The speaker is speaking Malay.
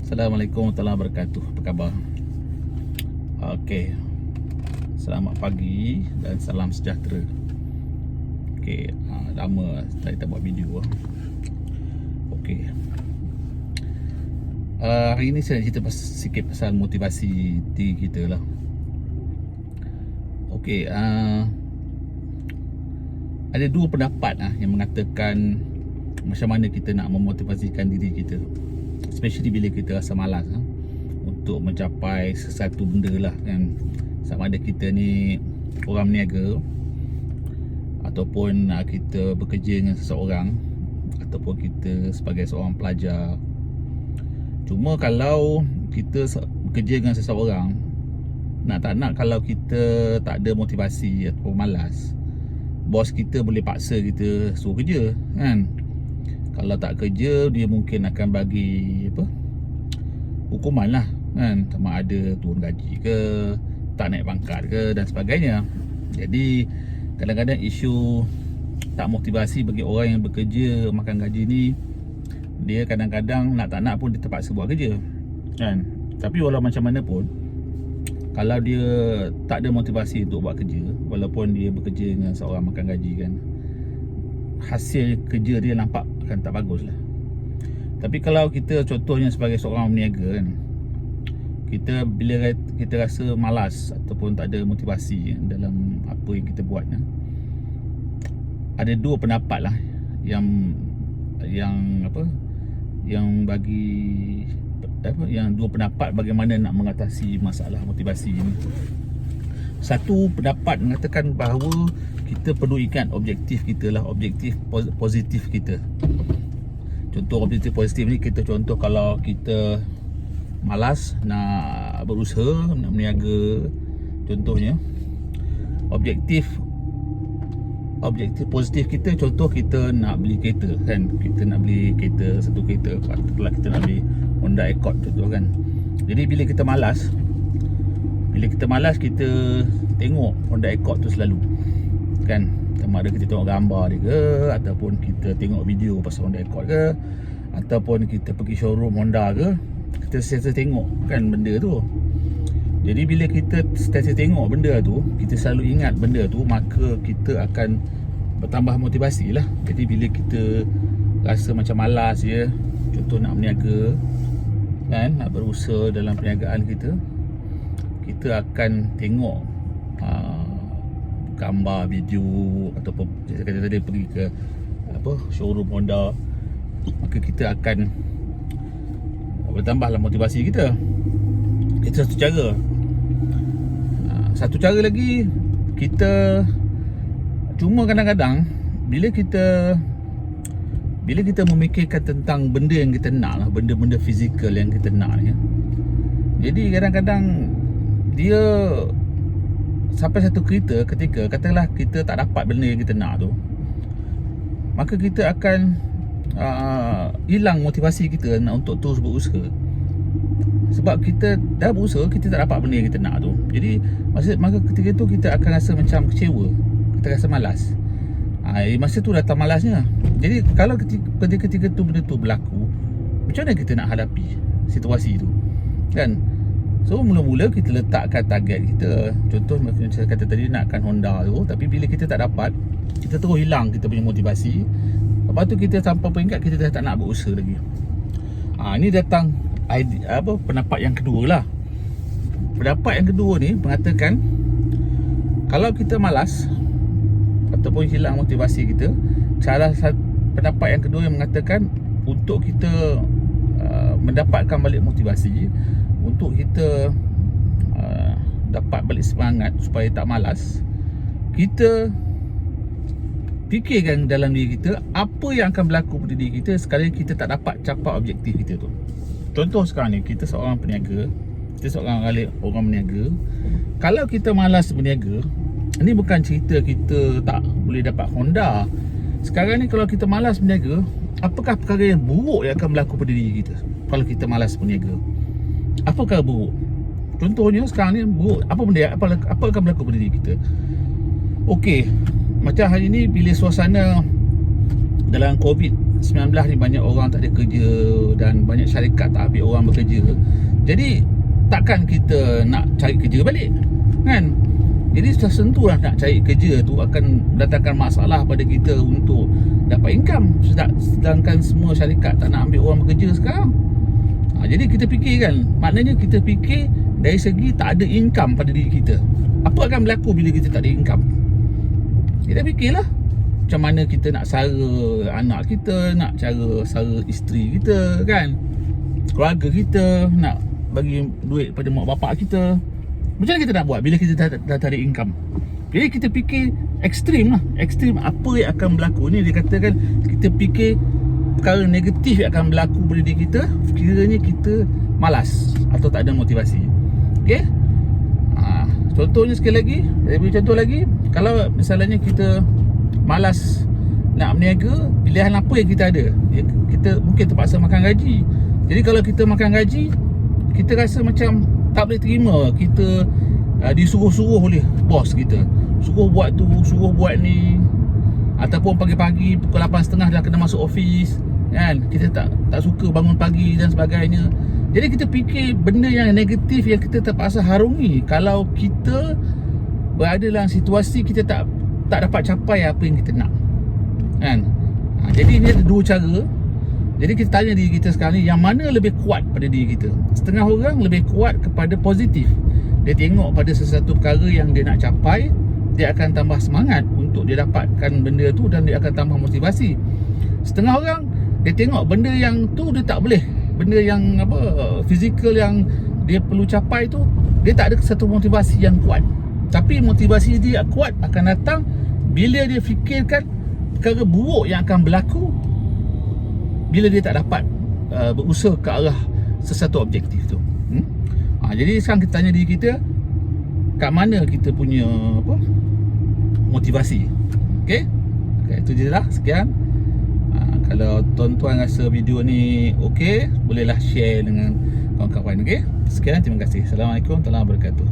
Assalamualaikum warahmatullahi wabarakatuh. Apa khabar? Okey. Selamat pagi dan salam sejahtera. Okey, lama kita buat video. Okey. Hari ini saya cerita sikit pasal motivasi diri kita lah. Okey, ada dua pendapat yang mengatakan macam mana kita nak memotivasikan diri kita, especially bila kita rasa malas untuk mencapai sesuatu benda lah kan. Sama ada kita ni orang berniaga ataupun kita bekerja dengan seseorang, ataupun kita sebagai seorang pelajar. Cuma kalau kita bekerja dengan seseorang, nak tak nak, kalau kita tak ada motivasi ataupun malas, bos kita boleh paksa kita suruh kerja kan. Kalau tak kerja, dia mungkin akan bagi hukuman lah kan, sama ada turun gaji ke, tak naik pangkat ke dan sebagainya. Jadi kadang-kadang isu tak motivasi bagi orang yang bekerja makan gaji ni, dia kadang-kadang nak tak nak pun dia terpaksa buat kerja kan. Tapi walau macam mana pun, kalau dia tak ada motivasi untuk buat kerja, walaupun dia bekerja dengan seorang makan gaji kan, hasil kerja dia nampak akan tak bagus lah. Tapi kalau kita contohnya sebagai seorang berniaga kan, kita bila kita rasa malas ataupun tak ada motivasi dalam apa yang kita buat, ada dua pendapat lah yang dua pendapat bagaimana nak mengatasi masalah motivasi ini. Satu pendapat mengatakan bahawa kita perlu ingat objektif kita lah, objektif positif kita. Contoh objektif positif ni, kita contoh kalau kita malas nak berusaha, nak berniaga contohnya, objektif positif kita, contoh kita nak beli kereta kan, kita nak beli kereta, satu kereta, katakanlah kita nak beli Honda Accord contoh kan. Jadi bila kita malas, kita tengok Honda Accord tu selalu kan, sama ada kita tengok gambar dia ke, ataupun kita tengok video pasal Honda Accord ke, ataupun kita pergi showroom Honda ke, kita sentiasa tengok kan benda tu. Jadi bila kita sentiasa tengok benda tu, kita selalu ingat benda tu, maka kita akan bertambah motivasi lah. Jadi bila kita rasa macam malas contoh nak berniaga kan, nak berusaha dalam perniagaan kita akan tengok gambar, video, ataupun saya kata tadi pergi ke showroom Honda, maka kita akan bertambahlah motivasi kita. Itu satu cara. Satu cara lagi, kita cuma kadang-kadang bila kita memikirkan tentang benda yang kita nak lah, benda-benda fizikal yang kita nak ni, jadi kadang-kadang dia sampai satu ketika katakanlah kita tak dapat benda yang kita nak tu, maka kita akan hilang motivasi kita nak untuk terus berusaha. Sebab kita dah berusaha, kita tak dapat benda yang kita nak tu. Jadi maka ketika tu kita akan rasa macam kecewa, kita rasa malas. Masa tu datang malasnya. Jadi kalau ketika tu benda tu berlaku, macam mana kita nak hadapi situasi tu kan? So mula-mula kita letakkan target kita. Contoh macam saya kata tadi, nakkan Honda tu, tapi bila kita tak dapat, kita terus hilang kita punya motivasi. Lepas tu kita sampai peringkat kita dah tak nak berusaha lagi. Ini datang pendapat yang kedua lah. Pendapat yang kedua ni mengatakan, kalau kita malas ataupun hilang motivasi kita, pendapat yang kedua yang mengatakan untuk kita mendapatkan balik motivasi, untuk kita dapat balik semangat supaya tak malas, kita fikirkan dalam diri kita apa yang akan berlaku pada diri kita sekali kita tak dapat capai objektif kita tu. Contoh sekarang ni, kita seorang peniaga, kita seorang orang berniaga. Kalau kita malas berniaga, ini bukan cerita kita tak boleh dapat Honda. Sekarang ni kalau kita malas berniaga, apakah perkara yang buruk yang akan berlaku pada diri kita kalau kita malas berniaga? Apa perkara buruk? Contohnya sekarang ni buruk, apa akan berlaku pada diri kita? Okey, macam hari ni bila suasana dalam COVID COVID-19 ni banyak orang tak ada kerja dan banyak syarikat tak ambil orang bekerja. Jadi takkan kita nak cari kerja balik, kan? Jadi sudah tentulah nak cari kerja tu akan mendatangkan masalah pada kita untuk dapat income. Sedangkan semua syarikat tak nak ambil orang bekerja sekarang. Jadi kita fikir kan, maknanya kita fikir dari segi tak ada income pada diri kita. Apa akan berlaku bila kita tak ada income? Kita fikirlah macam mana kita nak sara anak kita, nak cara sara isteri kita, kan? Keluarga kita, nak bagi duit pada mak bapak kita. Macam mana kita nak buat bila kita dah tak ada income? Jadi kita fikir ekstrim lah. Ekstrim apa yang akan berlaku ni, dia katakan kita fikir perkara negatif yang akan berlaku pada diri kita sekiranya kita malas atau tak ada motivasi. Okay? Contohnya sekali lagi, saya beri contoh lagi. Kalau misalnya kita malas nak berniaga, pilihan apa yang kita ada? Kita mungkin terpaksa makan gaji. Jadi kalau kita makan gaji, kita rasa macam tak boleh terima kita disuruh-suruh oleh bos kita, suruh buat tu, suruh buat ni, ataupun pagi-pagi pukul 8.30 dah kena masuk office, kan? Kita tak suka bangun pagi dan sebagainya. Jadi kita fikir benda yang negatif yang kita terpaksa harungi kalau kita berada dalam situasi kita tak dapat capai apa yang kita nak, kan? Jadi ini ada dua cara. Jadi kita tanya diri kita sekarang ni, yang mana lebih kuat pada diri kita? Setengah orang lebih kuat kepada positif. Dia tengok pada sesuatu perkara yang dia nak capai, dia akan tambah semangat untuk dia dapatkan benda tu dan dia akan tambah motivasi. Setengah orang dia tengok benda yang tu dia tak boleh, benda yang fizikal yang dia perlu capai tu, dia tak ada satu motivasi yang kuat. Tapi motivasi dia kuat akan datang bila dia fikirkan perkara buruk yang akan berlaku bila dia tak dapat berusaha ke arah sesuatu objektif tu. Jadi sekarang kita tanya diri kita, kat mana kita punya motivasi. Okay, itu je lah. Sekian. Kalau tuan-tuan rasa video ni okey, bolehlah share dengan kawan-kawan. Okay, sekian, terima kasih. Assalamualaikum warahmatullahi wabarakatuh.